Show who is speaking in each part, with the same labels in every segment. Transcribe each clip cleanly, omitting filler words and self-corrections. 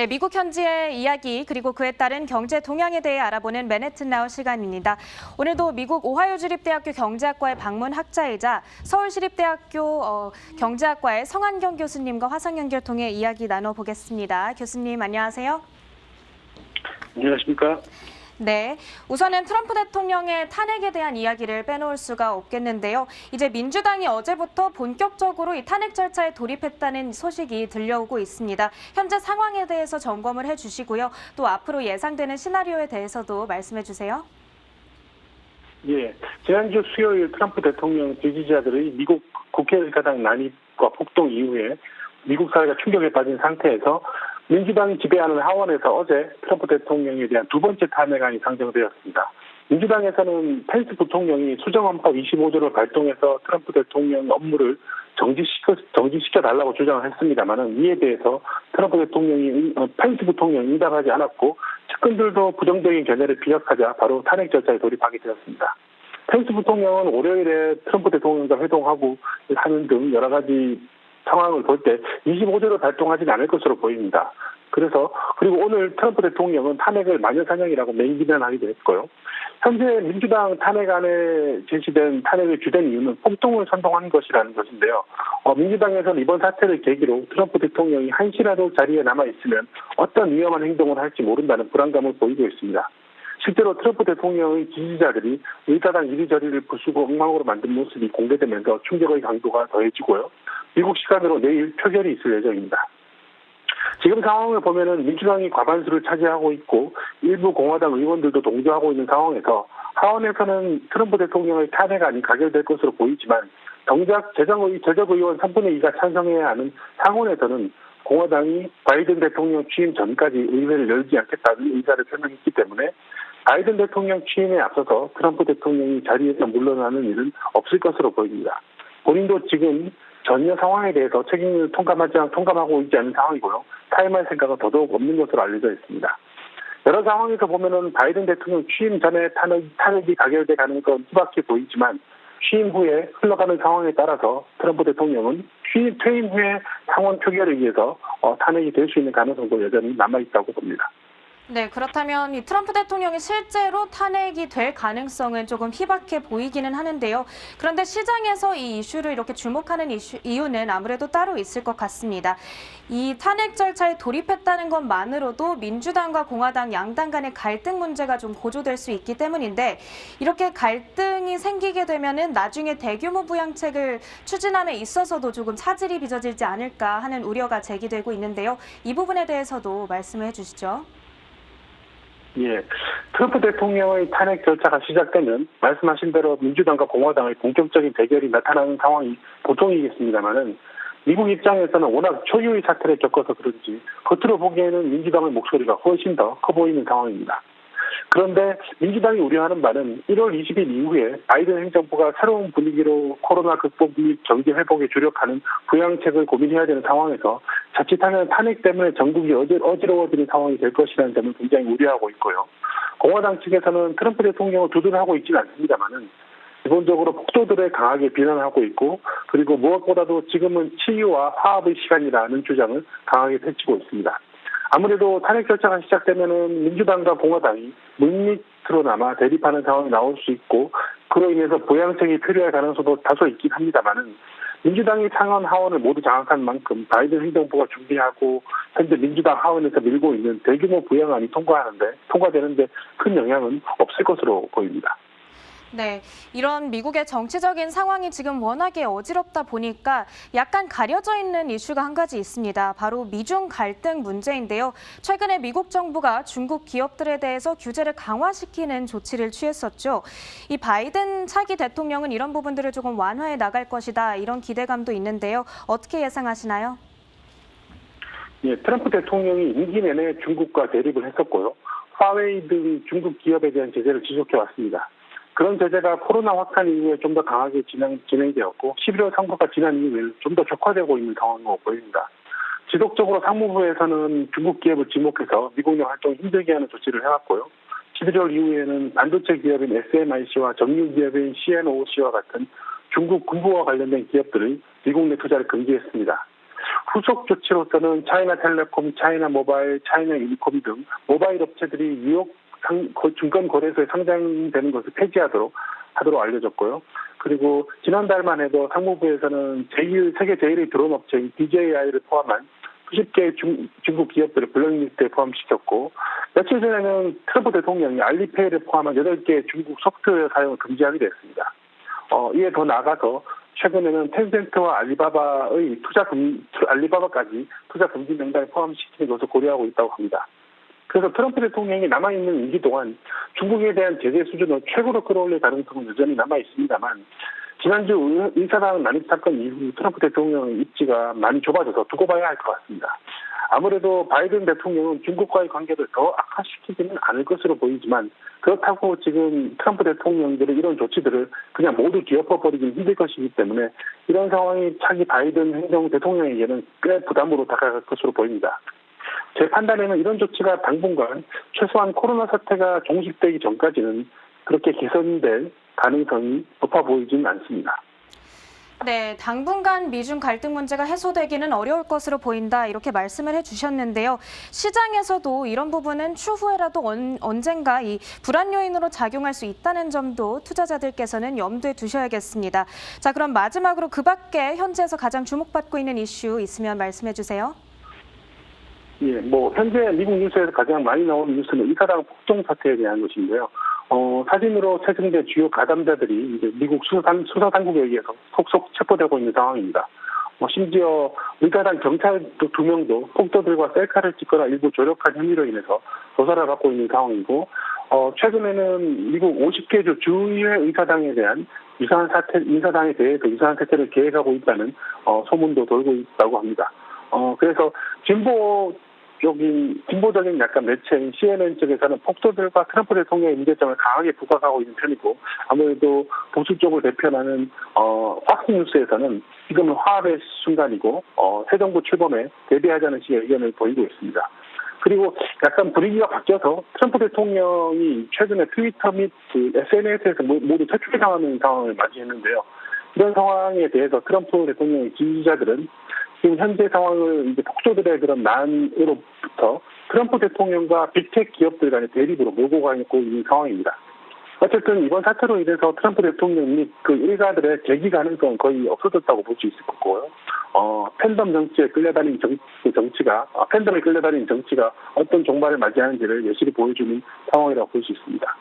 Speaker 1: 네, 미국 현지의 이야기 그리고 그에 따른 경제 동향에 대해 알아보는 맨해튼 나우 시간입니다. 오늘도 미국 오하이오 주립대학교 경제학과의 방문 학자이자 서울시립대학교 경제학과의 성한경 교수님과 화상 연결 통해 이야기 나눠보겠습니다. 교수님 안녕하세요.
Speaker 2: 안녕하십니까?
Speaker 1: 네, 우선은 트럼프 대통령의 탄핵에 대한 이야기를 빼놓을 수가 없겠는데요. 이제 민주당이 어제부터 본격적으로 이 탄핵 절차에 돌입했다는 소식이 들려오고 있습니다. 현재 상황에 대해서 점검을 해주시고요. 또 앞으로 예상되는 시나리오에 대해서도 말씀해 주세요.
Speaker 2: 예, 지난주 수요일 트럼프 대통령 지지자들의 미국 국회의사당 난입과 폭동 이후에 미국 사회가 충격에 빠진 상태에서 민주당이 지배하는 하원에서 어제 트럼프 대통령에 대한 두 번째 탄핵안이 상정되었습니다. 민주당에서는 펜스 부통령이 수정헌법 25조를 발동해서 트럼프 대통령 업무를 정지시켜달라고 주장을 했습니다만 이에 대해서 트럼프 대통령이 펜스 부통령이 응답하지 않았고 측근들도 부정적인 견해를 피력하자 바로 탄핵 절차에 돌입하게 되었습니다. 펜스 부통령은 월요일에 트럼프 대통령과 회동하고 하는 등 여러 가지 상황을 볼 때 25조를 발동하지는 않을 것으로 보입니다. 그리고 오늘 트럼프 대통령은 탄핵을 마녀사냥이라고 맹비난하기도 했고요. 현재 민주당 탄핵안에 제시된 탄핵의 주된 이유는 폭동을 선동한 것이라는 것인데요. 민주당에서는 이번 사태를 계기로 트럼프 대통령이 한시라도 자리에 남아있으면 어떤 위험한 행동을 할지 모른다는 불안감을 보이고 있습니다. 실제로 트럼프 대통령의 지지자들이 의사당 이리저리를 부수고 엉망으로 만든 모습이 공개되면서 충격의 강도가 더해지고요. 미국 시간으로 내일 표결이 있을 예정입니다. 지금 상황을 보면은 민주당이 과반수를 차지하고 있고 일부 공화당 의원들도 동조하고 있는 상황에서 하원에서는 트럼프 대통령의 탄핵안이 가결될 것으로 보이지만 정작 제적 의원 3분의 2가 찬성해야 하는 상원에서는 공화당이 바이든 대통령 취임 전까지 의회를 열지 않겠다는 의사를 표명했기 때문에 바이든 대통령 취임에 앞서서 트럼프 대통령이 자리에서 물러나는 일은 없을 것으로 보입니다. 본인도 지금 전혀 상황에 대해서 책임을 통감하고 있지 않은 상황이고요. 타임할 생각은 더더욱 없는 것으로 알려져 있습니다. 여러 상황에서 보면은 바이든 대통령 취임 전에 탄핵이 가결될 가능성은 희박해 보이지만 취임 후에 흘러가는 상황에 따라서 트럼프 대통령은 퇴임 후에 상원 표결에 의해서 탄핵이 될 수 있는 가능성도 여전히 남아있다고 봅니다.
Speaker 1: 네, 그렇다면 이 트럼프 대통령이 실제로 탄핵이 될 가능성은 조금 희박해 보이기는 하는데요. 그런데 시장에서 이 이슈를 이렇게 주목하는 이유는 아무래도 따로 있을 것 같습니다. 이 탄핵 절차에 돌입했다는 것만으로도 민주당과 공화당 양당 간의 갈등 문제가 좀 고조될 수 있기 때문인데 이렇게 갈등이 생기게 되면은 나중에 대규모 부양책을 추진함에 있어서도 조금 차질이 빚어지지 않을까 하는 우려가 제기되고 있는데요. 이 부분에 대해서도 말씀해 주시죠.
Speaker 2: 예, 트럼프 대통령의 탄핵 절차가 시작되면 말씀하신 대로 민주당과 공화당의 본격적인 대결이 나타나는 상황이 보통이겠습니다만은 미국 입장에서는 워낙 초유의 사태를 겪어서 그런지 겉으로 보기에는 민주당의 목소리가 훨씬 더 커 보이는 상황입니다. 그런데 민주당이 우려하는 바는 1월 20일 이후에 바이든 행정부가 새로운 분위기로 코로나 극복 및 경제 회복에 주력하는 부양책을 고민해야 되는 상황에서 자칫하면 탄핵 때문에 전국이 어지러워지는 상황이 될 것이라는 점을 굉장히 우려하고 있고요. 공화당 측에서는 트럼프 대통령을 두둔하고 있지는 않습니다만은 기본적으로 폭도들을 강하게 비난하고 있고 그리고 무엇보다도 지금은 치유와 화합의 시간이라는 주장을 강하게 펼치고 있습니다. 아무래도 탄핵 절차가 시작되면은 민주당과 공화당이 물밑으로나마 대립하는 상황이 나올 수 있고 그로 인해서 보양책이 필요할 가능성도 다소 있긴 합니다만은 민주당이 상원 하원을 모두 장악한 만큼 바이든 행정부가 준비하고 현재 민주당 하원에서 밀고 있는 대규모 부양안이 통과되는데 큰 영향은 없을 것으로 보입니다.
Speaker 1: 네, 이런 미국의 정치적인 상황이 지금 워낙에 어지럽다 보니까 약간 가려져 있는 이슈가 한 가지 있습니다. 바로 미중 갈등 문제인데요. 최근에 미국 정부가 중국 기업들에 대해서 규제를 강화시키는 조치를 취했었죠. 이 바이든 차기 대통령은 이런 부분들을 조금 완화해 나갈 것이다. 이런 기대감도 있는데요. 어떻게 예상하시나요?
Speaker 2: 예, 트럼프 대통령이 임기 내내 중국과 대립을 했었고요. 화웨이 등 중국 기업에 대한 제재를 지속해 왔습니다. 그런 제재가 코로나 확산 이후에 좀 더 강하게 진행되었고 11월 선거가 지난 이후에 좀 더 격화되고 있는 상황으로 보입니다. 지속적으로 상무부에서는 중국 기업을 지목해서 미국 내 활동을 힘들게 하는 조치를 해왔고요. 11월 이후에는 반도체 기업인 SMIC와 정유 기업인 CNOOC와 같은 중국 군부와 관련된 기업들의 미국 내 투자를 금지했습니다. 후속 조치로서는 차이나텔레콤, 차이나모바일, 차이나유니콤 등 모바일 업체들이 뉴욕 증권거래소에 상장되는 것을 폐지하도록 알려졌고요. 그리고 지난달만 해도 상무부에서는 세계 제1의 드론 업체인 DJI를 포함한 수십 개의 중국 기업들을 블랙리스트에 포함시켰고, 며칠 전에는 트럼프 대통령이 알리페이를 포함한 8개의 중국 소프트웨어 사용을 금지하기도 했습니다. 이에 더 나아가서 최근에는 텐센트와 알리바바까지 투자 금지 명단에 포함시키는 것을 고려하고 있다고 합니다. 그래서 트럼프 대통령이 남아있는 임기 동안 중국에 대한 제재 수준을 최고로 끌어올릴 가능성은 여전히 남아있습니다만, 지난주 의사당 난입 사건 이후 트럼프 대통령의 입지가 많이 좁아져서 두고 봐야 할 것 같습니다. 아무래도 바이든 대통령은 중국과의 관계를 더 악화시키지는 않을 것으로 보이지만, 그렇다고 지금 트럼프 대통령들의 이런 조치들을 그냥 모두 뒤엎어버리기는 힘들 것이기 때문에 이런 상황이 차기 바이든 행정 대통령에게는 꽤 부담으로 다가갈 것으로 보입니다. 제 판단에는 이런 조치가 당분간 최소한 코로나 사태가 종식되기 전까지는 그렇게 개선될 가능성이 높아 보이지는 않습니다.
Speaker 1: 네, 당분간 미중 갈등 문제가 해소되기는 어려울 것으로 보인다, 이렇게 말씀을 해주셨는데요. 시장에서도 이런 부분은 추후에라도 언젠가 이 불안 요인으로 작용할 수 있다는 점도 투자자들께서는 염두에 두셔야겠습니다. 자, 그럼 마지막으로 그 밖에 현지에서 가장 주목받고 있는 이슈 있으면 말씀해 주세요.
Speaker 2: 예, 현재 미국 뉴스에서 가장 많이 나오는 뉴스는 의사당 폭동 사태에 대한 것인데요. 사진으로 채택된 주요 가담자들이 이제 미국 수사 당국에 의해서 속속 체포되고 있는 상황입니다. 심지어 의사당 경찰 2명도 폭도들과 셀카를 찍거나 일부 조력한 혐의로 인해서 조사를 받고 있는 상황이고, 최근에는 미국 50개 주 주의회 의사당에 대한 의사당에 대해서 유사한 사태를 계획하고 있다는 소문도 돌고 있다고 합니다. 그래서 진보적인 약간 매체인 CNN 쪽에서는 폭도들과 트럼프 대통령의 문제점을 강하게 부각하고 있는 편이고, 아무래도 보수 쪽을 대표하는 팍스뉴스에서는 지금은 화합의 순간이고 새 정부 출범에 대비하자는 식의 의견을 보이고 있습니다. 그리고 약간 분위기가 바뀌어서 트럼프 대통령이 최근에 트위터 및 SNS에서 모두 퇴출당하는 상황을 맞이했는데요. 이런 상황에 대해서 트럼프 대통령의 지지자들은 지금 현재 상황을 이제 폭도들의 그런 난으로부터 트럼프 대통령과 빅테크 기업들 간의 대립으로 몰고 가고 있는 상황입니다. 어쨌든 이번 사태로 인해서 트럼프 대통령 및 그 일가들의 재기 가능성은 거의 없어졌다고 볼 수 있을 거고요. 팬덤에 끌려다니는 정치가 어떤 종말을 맞이하는지를 여실히 보여주는 상황이라고 볼 수 있습니다.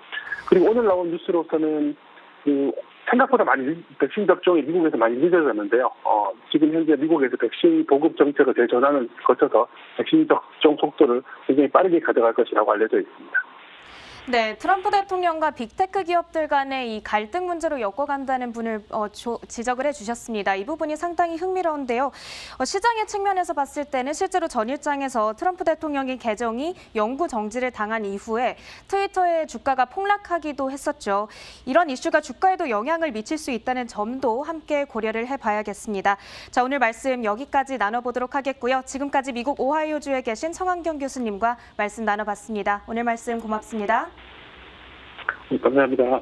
Speaker 2: 그리고 오늘 나온 뉴스로서는 생각보다 백신 접종이 미국에서 많이 늦어졌는데요. 지금 현재 미국에서 백신 보급 정책의 대전환을 거쳐서 백신 접종 속도를 굉장히 빠르게 가져갈 것이라고 알려져 있습니다.
Speaker 1: 네, 트럼프 대통령과 빅테크 기업들 간의 이 갈등 문제로 엮어간다는 분을 지적을 해주셨습니다. 이 부분이 상당히 흥미로운데요. 시장의 측면에서 봤을 때는 실제로 전일장에서 트럼프 대통령의 계정이 영구 정지를 당한 이후에 트위터의 주가가 폭락하기도 했었죠. 이런 이슈가 주가에도 영향을 미칠 수 있다는 점도 함께 고려를 해봐야겠습니다. 자, 오늘 말씀 여기까지 나눠보도록 하겠고요. 지금까지 미국 오하이오주에 계신 성환경 교수님과 말씀 나눠봤습니다. 오늘 말씀 고맙습니다.
Speaker 2: 감사합니다.